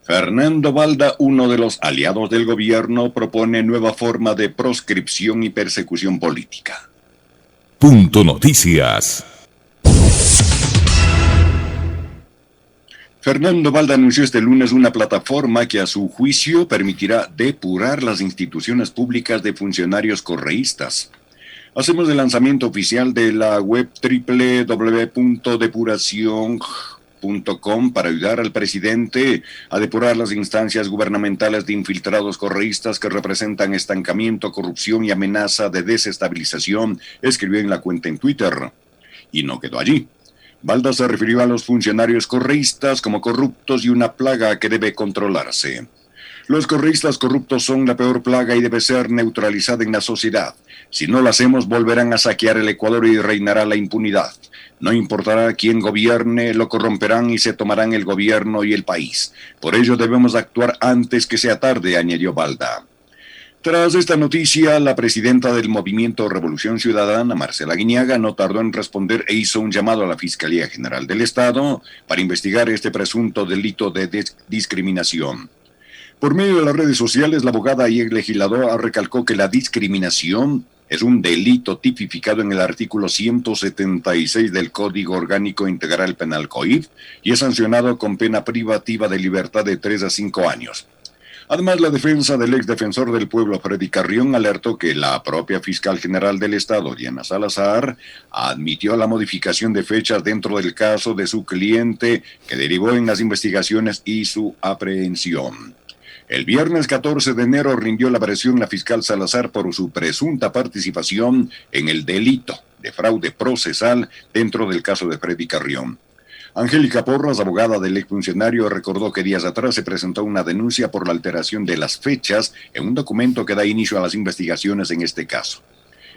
Fernando Balda, uno de los aliados del gobierno, propone nueva forma de proscripción y persecución política. Punto Noticias. Fernando Balda anunció este lunes una plataforma que a su juicio permitirá depurar las instituciones públicas de funcionarios correístas. Hacemos el lanzamiento oficial de la web www.depuracion.com para ayudar al presidente a depurar las instancias gubernamentales de infiltrados correístas que representan estancamiento, corrupción y amenaza de desestabilización, escribió en la cuenta en Twitter. Y no quedó allí. Balda se refirió a los funcionarios correístas como corruptos y una plaga que debe controlarse. Los correístas corruptos son la peor plaga y debe ser neutralizada en la sociedad. Si no lo hacemos, volverán a saquear el Ecuador y reinará la impunidad. No importará quién gobierne, lo corromperán y se tomarán el gobierno y el país. Por ello debemos actuar antes que sea tarde, añadió Balda. Tras esta noticia, la presidenta del Movimiento Revolución Ciudadana, Marcela Guiñaga, no tardó en responder e hizo un llamado a la Fiscalía General del Estado para investigar este presunto delito de discriminación. Por medio de las redes sociales, la abogada y el legislador recalcó que la discriminación es un delito tipificado en el artículo 176 del Código Orgánico Integral Penal COIP y es sancionado con pena privativa de libertad de 3 a 5 años. Además, la defensa del exdefensor del pueblo, Freddy Carrión, alertó que la propia fiscal general del Estado, Diana Salazar, admitió la modificación de fechas dentro del caso de su cliente, que derivó en las investigaciones y su aprehensión. El viernes 14 de enero rindió la versión la fiscal Salazar por su presunta participación en el delito de fraude procesal dentro del caso de Freddy Carrión. Angélica Porras, abogada del exfuncionario, recordó que días atrás se presentó una denuncia por la alteración de las fechas en un documento que da inicio a las investigaciones en este caso.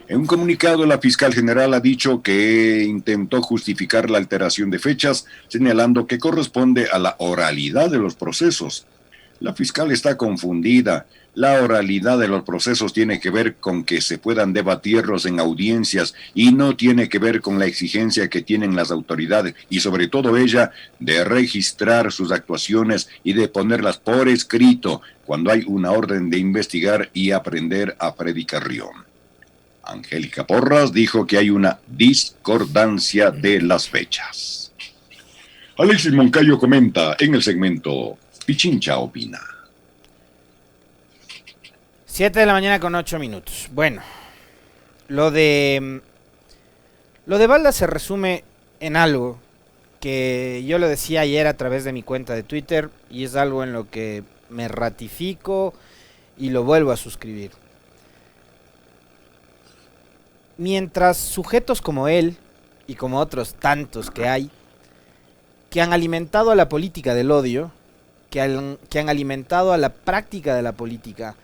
En un comunicado, la fiscal general ha dicho que intentó justificar la alteración de fechas, señalando que corresponde a la oralidad de los procesos. La fiscal está confundida. La oralidad de los procesos tiene que ver con que se puedan debatirlos en audiencias y no tiene que ver con la exigencia que tienen las autoridades y sobre todo ella de registrar sus actuaciones y de ponerlas por escrito cuando hay una orden de investigar y aprender a Freddy Carrión. Angélica Porras dijo que hay una discordancia de las fechas. Alexis Moncayo comenta en el segmento Pichincha opina. 7 de la mañana con 8 minutos. Bueno, lo de Balda se resume en algo que yo lo decía ayer a través de mi cuenta de Twitter y es algo en lo que me ratifico y lo vuelvo a suscribir. Mientras sujetos como él y como otros tantos que hay, que han alimentado a la política del odio, que han alimentado a la práctica de la política,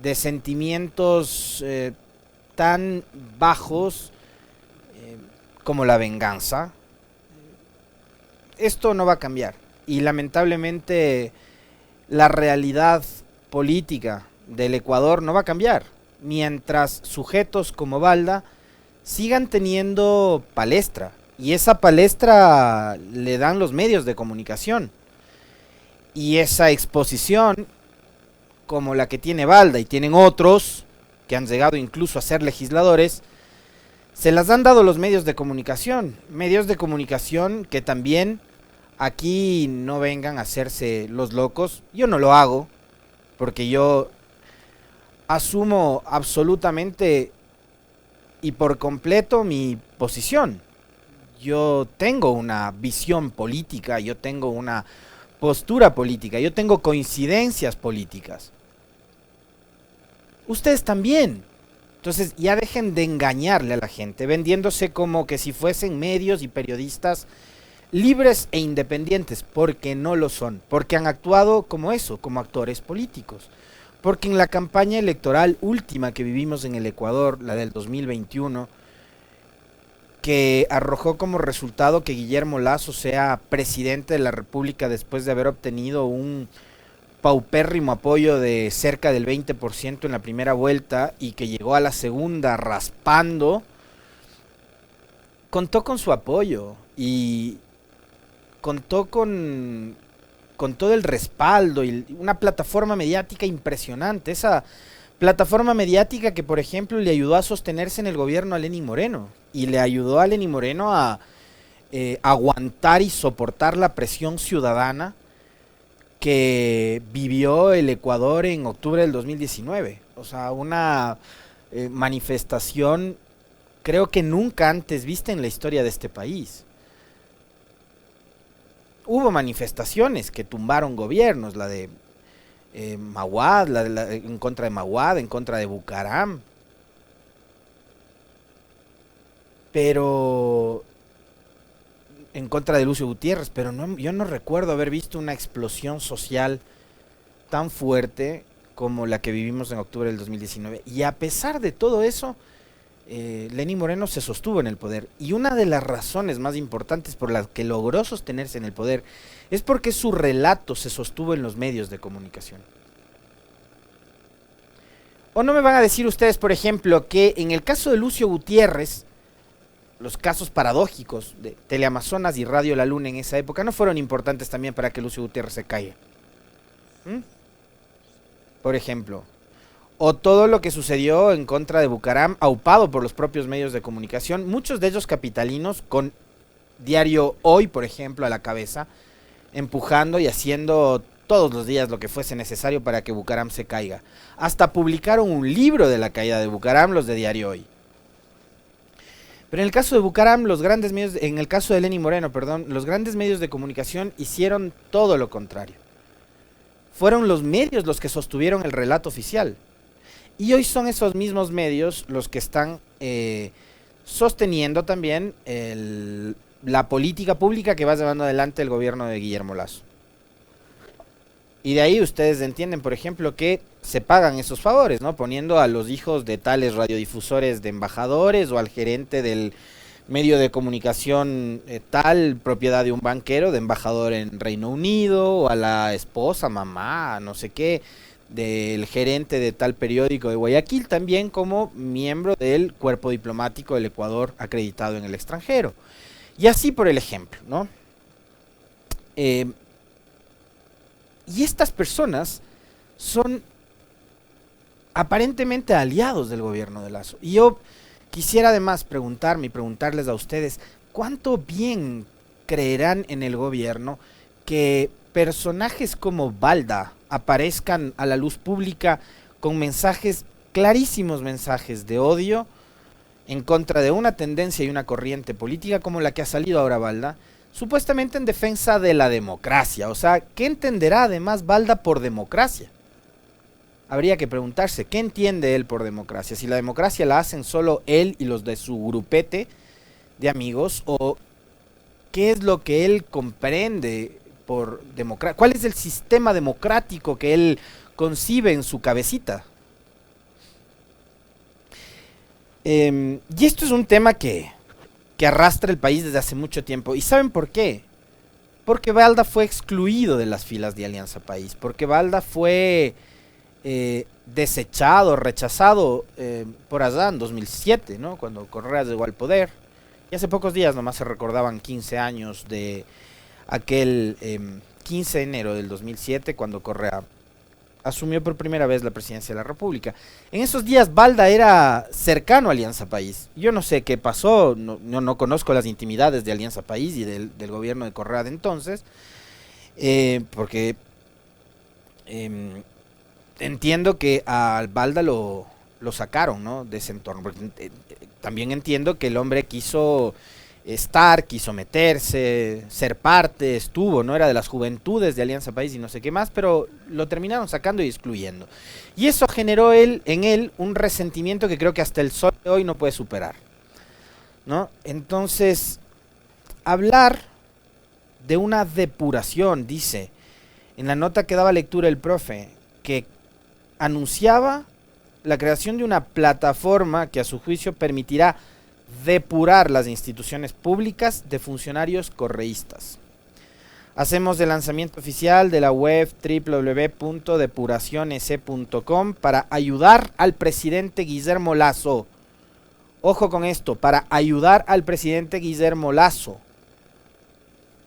de sentimientos tan bajos como la venganza, esto no va a cambiar. Y lamentablemente la realidad política del Ecuador no va a cambiar, mientras sujetos como Balda sigan teniendo palestra. Y esa palestra le dan los medios de comunicación. Y esa exposición, como la que tiene Balda y tienen otros, que han llegado incluso a ser legisladores, se las han dado los medios de comunicación. Medios de comunicación que también aquí no vengan a hacerse los locos. Yo no lo hago, porque yo asumo absolutamente y por completo mi posición. Yo tengo una visión política, yo tengo una postura política, yo tengo coincidencias políticas. Ustedes también. Entonces ya dejen de engañarle a la gente, vendiéndose como que si fuesen medios y periodistas libres e independientes, porque no lo son, porque han actuado como eso, como actores políticos. Porque en la campaña electoral última que vivimos en el Ecuador, la del 2021, que arrojó como resultado que Guillermo Lasso sea presidente de la República después de haber obtenido un paupérrimo apoyo de cerca del 20% en la primera vuelta y que llegó a la segunda raspando, contó con su apoyo y contó con con todo el respaldo y una plataforma mediática impresionante. Esa plataforma mediática que, por ejemplo, le ayudó a sostenerse en el gobierno a Lenín Moreno y le ayudó a Lenín Moreno a aguantar y soportar la presión ciudadana que vivió el Ecuador en octubre del 2019. O sea, una manifestación creo que nunca antes vista en la historia de este país. Hubo manifestaciones que tumbaron gobiernos, la de Maguad, en contra de Maguad, en contra de Bucaram. Pero en contra de Lucio Gutiérrez, pero no, yo no recuerdo haber visto una explosión social tan fuerte como la que vivimos en octubre del 2019. Y a pesar de todo eso, Lenín Moreno se sostuvo en el poder. Y una de las razones más importantes por las que logró sostenerse en el poder es porque su relato se sostuvo en los medios de comunicación. ¿O no me van a decir ustedes, por ejemplo, que en el caso de Lucio Gutiérrez, los casos paradójicos de Teleamazonas y Radio La Luna en esa época no fueron importantes también para que Lucio Gutiérrez se caiga? Por ejemplo, o todo lo que sucedió en contra de Bucaram, aupado por los propios medios de comunicación, muchos de ellos capitalinos, con Diario Hoy, por ejemplo, a la cabeza, empujando y haciendo todos los días lo que fuese necesario para que Bucaram se caiga. Hasta publicaron un libro de la caída de Bucaram, los de Diario Hoy. Pero en el caso de Bucaram, en el caso de Lenín Moreno, perdón, los grandes medios de comunicación hicieron todo lo contrario. Fueron los medios los que sostuvieron el relato oficial. Y hoy son esos mismos medios los que están sosteniendo también la política pública que va llevando adelante el gobierno de Guillermo Lasso. Y de ahí ustedes entienden, por ejemplo, que se pagan esos favores, ¿no? Poniendo a los hijos de tales radiodifusores de embajadores o al gerente del medio de comunicación tal, propiedad de un banquero, de embajador en Reino Unido, o a la esposa, mamá, no sé qué, del gerente de tal periódico de Guayaquil, también como miembro del cuerpo diplomático del Ecuador acreditado en el extranjero. Y así por el ejemplo, ¿no? Y estas personas son aparentemente aliados del gobierno de Lasso. Y yo quisiera además preguntarles a ustedes, ¿cuánto bien creerán en el gobierno que personajes como Balda aparezcan a la luz pública con mensajes, clarísimos mensajes de odio en contra de una tendencia y una corriente política como la que ha salido ahora Balda, supuestamente en defensa de la democracia? O sea, ¿qué entenderá además Balda por democracia? Habría que preguntarse, ¿qué entiende él por democracia? Si la democracia la hacen solo él y los de su grupete de amigos, o qué es lo que él comprende por democracia, cuál es el sistema democrático que él concibe en su cabecita. Y esto es un tema que arrastra el país desde hace mucho tiempo. ¿Y saben por qué? Porque Balda fue excluido de las filas de Alianza País, porque Balda fue desechado, rechazado por allá en 2007, ¿no? Cuando Correa llegó al poder. Y hace pocos días nomás se recordaban 15 años de aquel 15 de enero del 2007, cuando Correa asumió por primera vez la presidencia de la República. En esos días Balda era cercano a Alianza País. Yo no sé qué pasó, no conozco las intimidades de Alianza País y del gobierno de Correa de entonces, porque entiendo que a Balda lo sacaron, ¿no?, de ese entorno. Porque, también entiendo que el hombre quiso quiso meterse, ser parte, estuvo, no era de las juventudes de Alianza País y no sé qué más, pero lo terminaron sacando y excluyendo. Y eso generó en él un resentimiento que creo que hasta el sol de hoy no puede superar, ¿no? Entonces, hablar de una depuración, dice, en la nota que daba lectura el profe, que anunciaba la creación de una plataforma que a su juicio permitirá depurar las instituciones públicas de funcionarios correístas. Hacemos el lanzamiento oficial de la web www.depuracionec.com para ayudar al presidente Guillermo Lasso. Ojo con esto, para ayudar al presidente Guillermo Lasso.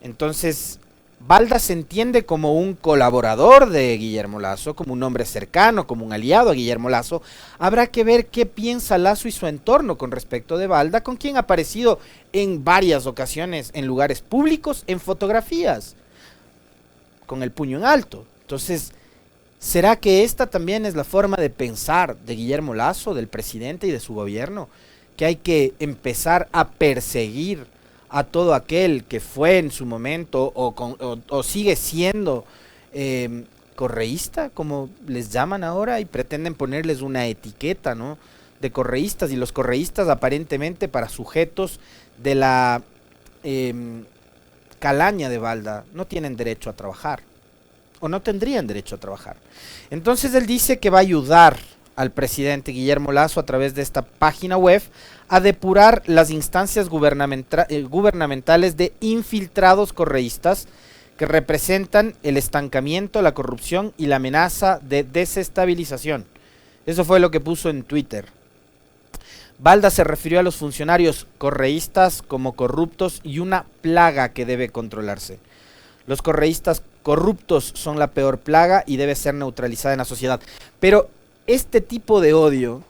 Entonces, Balda se entiende como un colaborador de Guillermo Lasso, como un hombre cercano, como un aliado a Guillermo Lasso. Habrá que ver qué piensa Lasso y su entorno con respecto de Balda, con quien ha aparecido en varias ocasiones en lugares públicos, en fotografías, con el puño en alto. Entonces, ¿será que esta también es la forma de pensar de Guillermo Lasso, del presidente y de su gobierno? Que hay que empezar a perseguir a todo aquel que fue en su momento o sigue siendo correísta, como les llaman ahora, y pretenden ponerles una etiqueta, ¿no?, de correístas, y los correístas aparentemente para sujetos de la calaña de Balda no tienen derecho a trabajar, o no tendrían derecho a trabajar. Entonces él dice que va a ayudar al presidente Guillermo Lasso a través de esta página web a depurar las instancias gubernamentales de infiltrados correístas que representan el estancamiento, la corrupción y la amenaza de desestabilización. Eso fue lo que puso en Twitter. Balda se refirió a los funcionarios correístas como corruptos y una plaga que debe controlarse. Los correístas corruptos son la peor plaga y debe ser neutralizada en la sociedad. Pero este tipo de odio,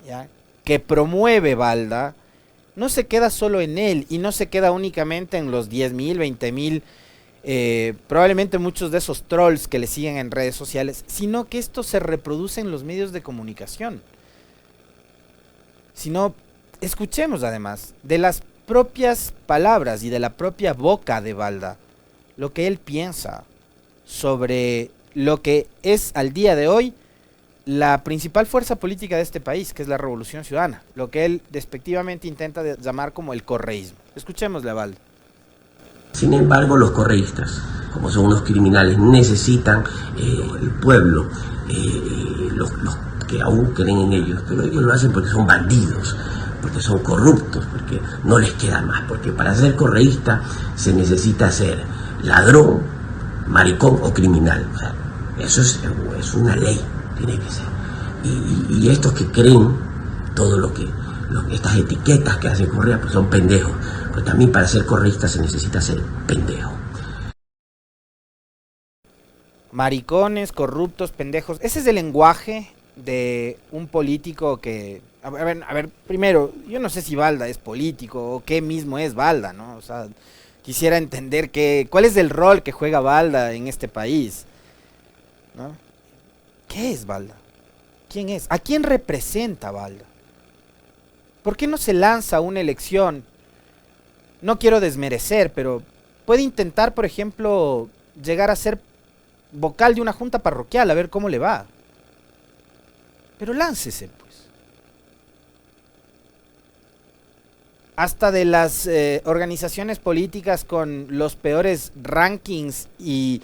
¿ya?, que promueve Balda, no se queda solo en él y no se queda únicamente en los 10.000, 20.000, probablemente muchos de esos trolls que le siguen en redes sociales, sino que esto se reproduce en los medios de comunicación. Sino, escuchemos además de las propias palabras y de la propia boca de Balda lo que él piensa sobre lo que es al día de hoy la principal fuerza política de este país, que es la Revolución Ciudadana, lo que él despectivamente intenta llamar como el correísmo. Escuchémosle a Balda. Sin embargo, los correístas, como son unos criminales, necesitan el pueblo, los que aún creen en ellos, pero ellos lo hacen porque son bandidos, porque son corruptos, porque no les queda más, porque para ser correísta se necesita ser ladrón, maricón o criminal. O sea, eso es una ley. Tiene que ser. Y estos que creen todo estas etiquetas que hace Correa, pues son pendejos. Pero también para ser correísta se necesita ser pendejo. Maricones, corruptos, pendejos. Ese es el lenguaje de un político que... A ver, primero, yo no sé si Balda es político o qué mismo es Balda, ¿no? O sea, quisiera entender cuál es el rol que juega Balda en este país, ¿no? ¿Qué es Balda? ¿Quién es? ¿A quién representa Balda? ¿Por qué no se lanza una elección? No quiero desmerecer, pero puede intentar, por ejemplo, llegar a ser vocal de una junta parroquial, a ver cómo le va. Pero láncese, pues. Hasta de las organizaciones políticas con los peores rankings y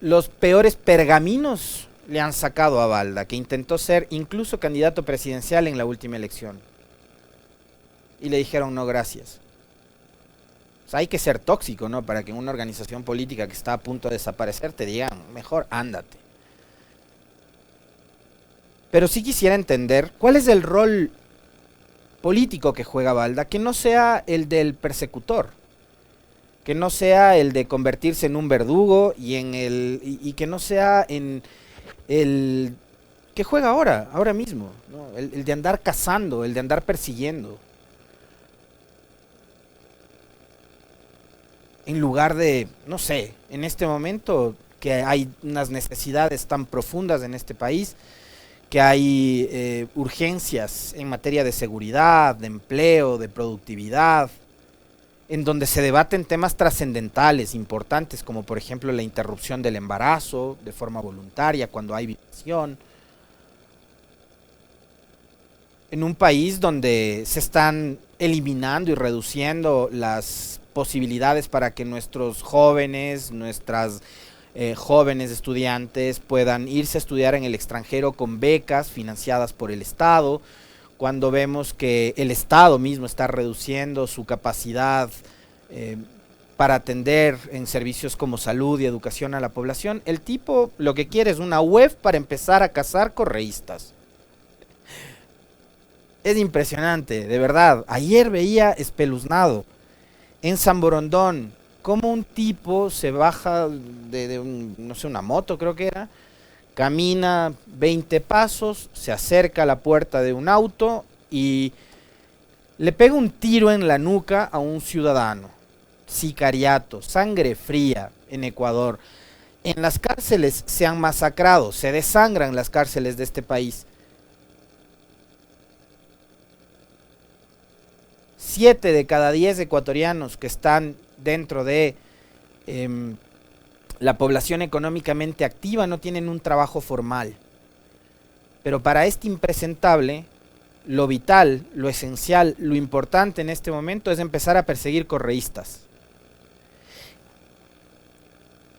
los peores pergaminos le han sacado a Balda, que intentó ser incluso candidato presidencial en la última elección. Y le dijeron no, gracias. O sea, hay que ser tóxico, ¿no?, para que en una organización política que está a punto de desaparecer te digan, mejor ándate. Pero sí quisiera entender cuál es el rol político que juega Balda, que no sea el del persecutor, que no sea el de convertirse en un verdugo y que no sea en el que juega ahora mismo, ¿no?, el de andar cazando, el de andar persiguiendo. En lugar de, no sé, en este momento que hay unas necesidades tan profundas en este país, que hay urgencias en materia de seguridad, de empleo, de productividad, en donde se debaten temas trascendentales, importantes, como por ejemplo la interrupción del embarazo de forma voluntaria cuando hay violación. En un país donde se están eliminando y reduciendo las posibilidades para que nuestros jóvenes, nuestras jóvenes estudiantes puedan irse a estudiar en el extranjero con becas financiadas por el Estado, cuando vemos que el Estado mismo está reduciendo su capacidad para atender en servicios como salud y educación a la población, el tipo lo que quiere es una web para empezar a cazar correístas. Es impresionante, de verdad. Ayer veía espeluznado en San Borondón cómo un tipo se baja de no sé, una moto creo que era, camina 20 pasos, se acerca a la puerta de un auto y le pega un tiro en la nuca a un ciudadano. Sicariato, sangre fría en Ecuador. En las cárceles se han masacrado, se desangran las cárceles de este país. 7 de cada 10 ecuatorianos que están dentro de la población económicamente activa no tienen un trabajo formal. Pero para este impresentable, lo vital, lo esencial, lo importante en este momento es empezar a perseguir correístas.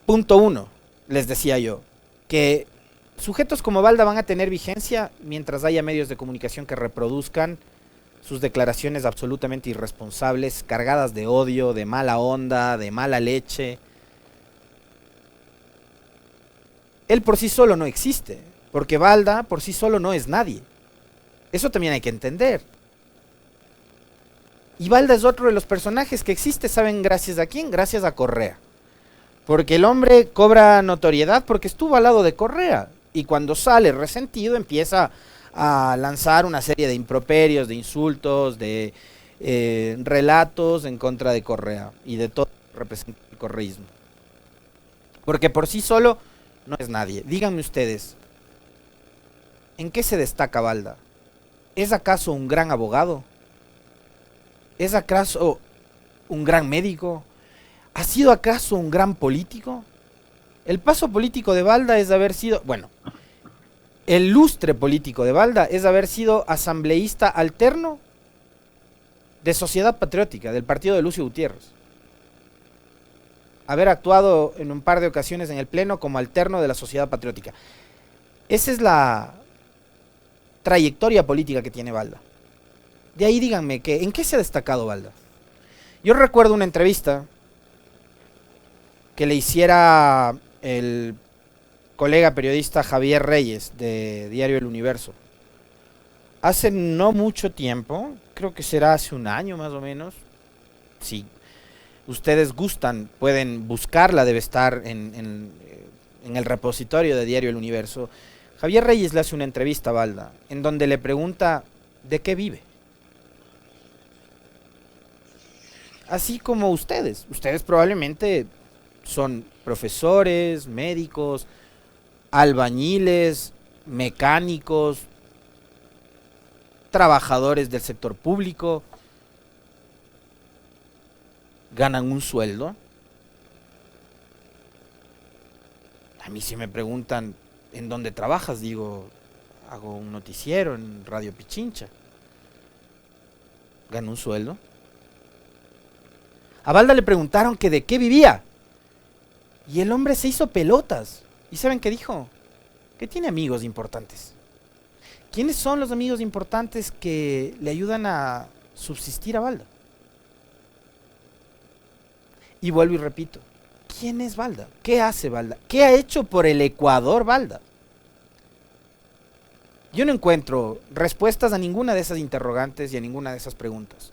Punto 1, les decía yo, que sujetos como Balda van a tener vigencia mientras haya medios de comunicación que reproduzcan sus declaraciones absolutamente irresponsables, cargadas de odio, de mala onda, de mala leche. Él por sí solo no existe, porque Balda por sí solo no es nadie. Eso también hay que entender. Y Balda es otro de los personajes que existe, ¿saben gracias a quién? Gracias a Correa. Porque el hombre cobra notoriedad porque estuvo al lado de Correa. Y cuando sale resentido empieza a lanzar una serie de improperios, de insultos, de relatos en contra de Correa y de todo lo que representa el correísmo. Porque por sí solo no es nadie. Díganme ustedes, ¿en qué se destaca Balda? ¿Es acaso un gran abogado? ¿Es acaso un gran médico? ¿Ha sido acaso un gran político? El paso político de Balda es haber sido, bueno, el lustre político de Balda es haber sido asambleísta alterno de Sociedad Patriótica, del partido de Lucio Gutiérrez. Haber actuado en un par de ocasiones en el pleno como alterno de la Sociedad Patriótica. Esa es la trayectoria política que tiene Balda. De ahí díganme, ¿en qué se ha destacado Balda? Yo recuerdo una entrevista que le hiciera el colega periodista Javier Reyes de Diario El Universo. Hace no mucho tiempo, creo que será hace un año más o menos, si ustedes gustan, pueden buscarla, debe estar en el repositorio de Diario El Universo. Javier Reyes le hace una entrevista a Balda, en donde le pregunta ¿de qué vive? Así como ustedes probablemente son profesores, médicos, albañiles, mecánicos, trabajadores del sector público, ganan un sueldo. A mí si me preguntan ¿en dónde trabajas? Digo, hago un noticiero en Radio Pichincha. ¿Gano un sueldo? A Balda le preguntaron que de qué vivía. Y el hombre se hizo pelotas. ¿Y saben qué dijo? Que tiene amigos importantes. ¿Quiénes son los amigos importantes que le ayudan a subsistir a Balda? Y vuelvo y repito, ¿quién es Balda? ¿Qué hace Balda? ¿Qué ha hecho por el Ecuador Balda? Yo no encuentro respuestas a ninguna de esas interrogantes y a ninguna de esas preguntas.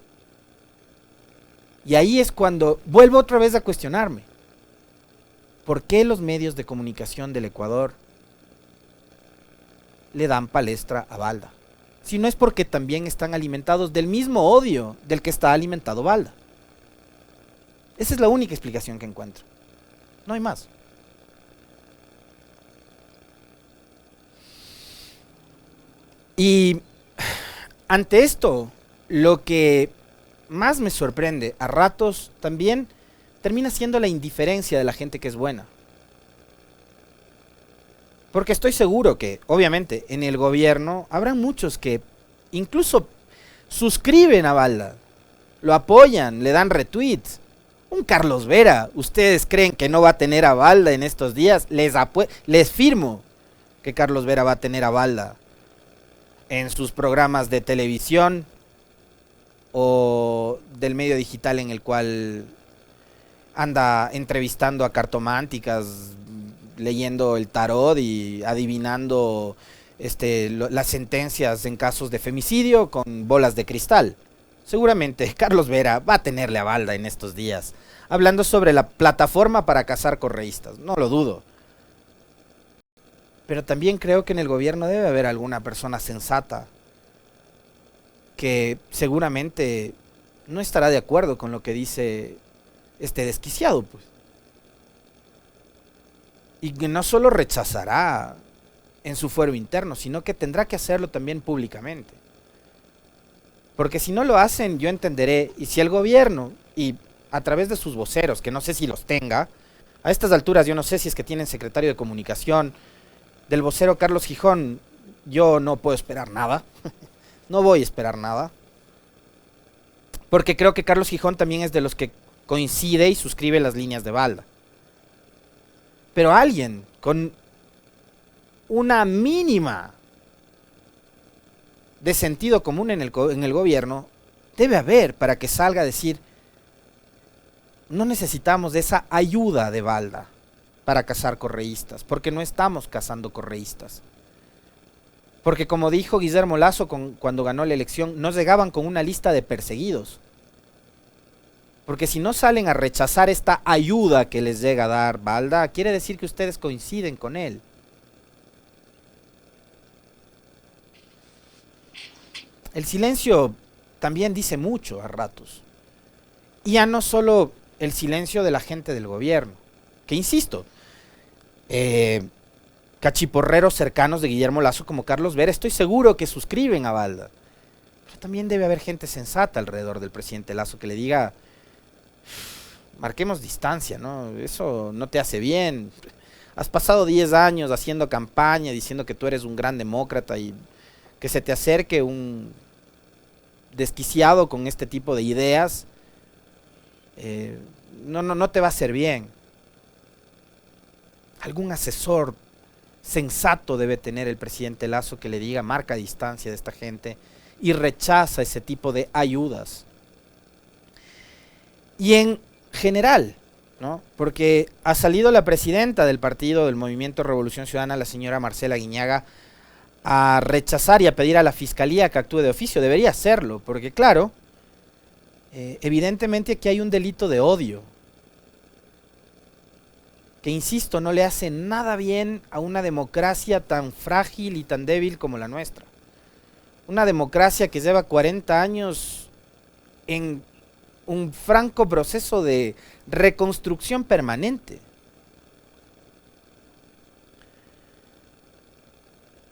Y ahí es cuando vuelvo otra vez a cuestionarme. ¿Por qué los medios de comunicación del Ecuador le dan palestra a Balda? Si no es porque también están alimentados del mismo odio del que está alimentado Balda. Esa es la única explicación que encuentro. No hay más. Y ante esto, lo que más me sorprende a ratos también termina siendo la indiferencia de la gente que es buena. Porque estoy seguro que, obviamente, en el gobierno habrá muchos que incluso suscriben a Balda, lo apoyan, le dan retweets. Un Carlos Vera, ¿ustedes creen que no va a tener a Balda en estos días? Les firmo que Carlos Vera va a tener a Balda en sus programas de televisión o del medio digital en el cual anda entrevistando a cartománticas, leyendo el tarot y adivinando las sentencias en casos de femicidio con bolas de cristal. seguramente Carlos Vera va a tenerle a Balda en estos días, hablando sobre la plataforma para cazar correístas, no lo dudo. Pero también creo que en el gobierno debe haber alguna persona sensata que seguramente no estará de acuerdo con lo que dice este desquiciado, pues. Y que no solo rechazará en su fuero interno, sino que tendrá que hacerlo también públicamente. Porque si no lo hacen, yo entenderé, y si el gobierno, y a través de sus voceros, que no sé si los tenga, a estas alturas yo no sé si es que tienen secretario de comunicación, del vocero Carlos Gijón, yo no puedo esperar nada, no voy a esperar nada, porque creo que Carlos Gijón también es de los que coincide y suscribe las líneas de Balda. Pero alguien con una mínima de sentido común en el gobierno debe haber para que salga a decir: no necesitamos de esa ayuda de Balda para cazar correístas, porque no estamos cazando correístas. Porque como dijo Guillermo Lasso cuando ganó la elección, nos llegaban con una lista de perseguidos. Porque si no salen a rechazar esta ayuda que les llega a dar Balda, quiere decir que ustedes coinciden con él. El silencio también dice mucho a ratos. Y ya no solo el silencio de la gente del gobierno, que insisto, cachiporreros cercanos de Guillermo Lasso como Carlos Vera, estoy seguro que suscriben a Balda. Pero también debe haber gente sensata alrededor del presidente Lasso que le diga: marquemos distancia, ¿no? Eso no te hace bien. Has pasado 10 años haciendo campaña, diciendo que tú eres un gran demócrata, y que se te acerque un desquiciado con este tipo de ideas, no te va a hacer bien. Algún asesor sensato debe tener el presidente Lasso que le diga: marca distancia de esta gente y rechaza ese tipo de ayudas. Y en general, ¿no? Porque ha salido la presidenta del partido del Movimiento Revolución Ciudadana, la señora Marcela Guiñaga, a rechazar y a pedir a la fiscalía que actúe de oficio. Debería hacerlo, porque claro, evidentemente aquí hay un delito de odio, que insisto, no le hace nada bien a una democracia tan frágil y tan débil como la nuestra. Una democracia que lleva 40 años en un franco proceso de reconstrucción permanente.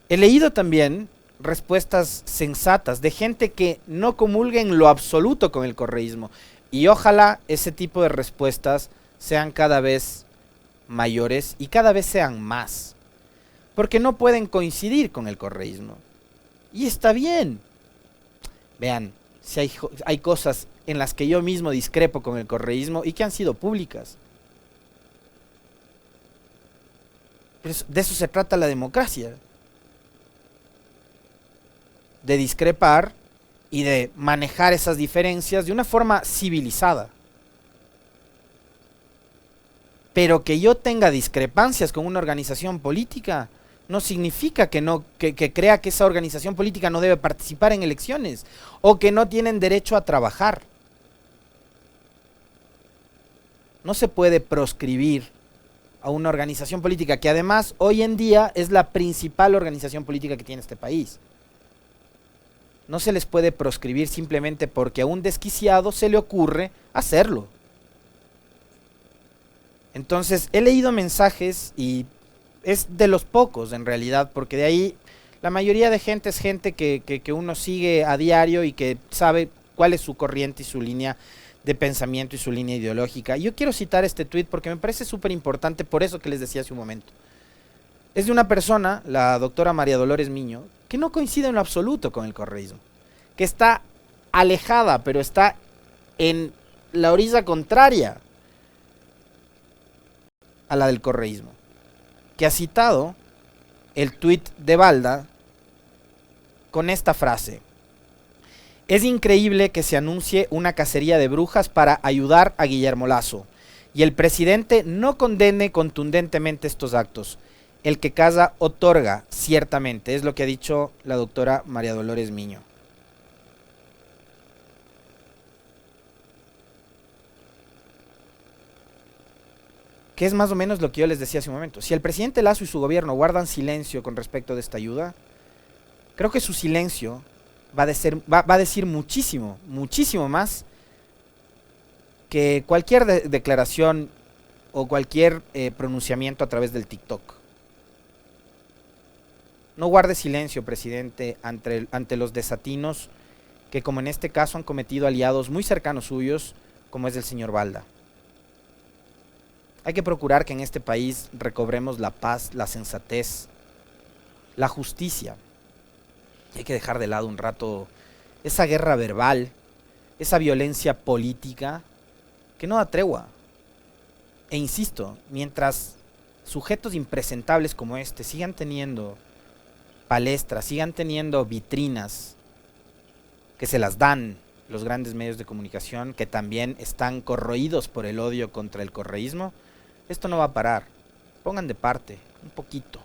He leído también respuestas sensatas de gente que no comulga en lo absoluto con el correísmo, y ojalá ese tipo de respuestas sean cada vez mayores y cada vez sean más, porque no pueden coincidir con el correísmo, y está bien. Vean, si hay cosas en las que yo mismo discrepo con el correísmo y que han sido públicas, pero de eso se trata la democracia, de discrepar y de manejar esas diferencias de una forma civilizada. Pero que yo tenga discrepancias con una organización política no significa que crea que esa organización política no debe participar en elecciones o que no tienen derecho a trabajar. No se puede proscribir a una organización política que además hoy en día es la principal organización política que tiene este país. No se les puede proscribir simplemente porque a un desquiciado se le ocurre hacerlo. Entonces, he leído mensajes, y es de los pocos en realidad, porque de ahí la mayoría de gente es gente que uno sigue a diario y que sabe cuál es su corriente y su línea de pensamiento y su línea ideológica. Yo quiero citar este tuit porque me parece súper importante, por eso que les decía hace un momento. Es de una persona, la doctora María Dolores Miño, que no coincide en lo absoluto con el correísmo, que está alejada, pero está en la orilla contraria a la del correísmo, que ha citado el tuit de Balda con esta frase: es increíble que se anuncie una cacería de brujas para ayudar a Guillermo Lasso y el presidente no condene contundentemente estos actos. El que caza otorga, ciertamente, es lo que ha dicho la doctora María Dolores Miño. que es más o menos lo que yo les decía hace un momento. Si el presidente Lasso y su gobierno guardan silencio con respecto de esta ayuda, creo que su silencio va a decir muchísimo, muchísimo más que cualquier declaración o cualquier pronunciamiento a través del TikTok. No guarde silencio, presidente, ante los desatinos que, como en este caso, han cometido aliados muy cercanos suyos, como es el señor Balda. Hay que procurar que en este país recobremos la paz, la sensatez, la justicia. Y hay que dejar de lado un rato esa guerra verbal, esa violencia política que no da tregua. E insisto, mientras sujetos impresentables como este sigan teniendo palestras, sigan teniendo vitrinas que se las dan los grandes medios de comunicación, que también están corroídos por el odio contra el correísmo, esto no va a parar. Pongan de parte un poquito.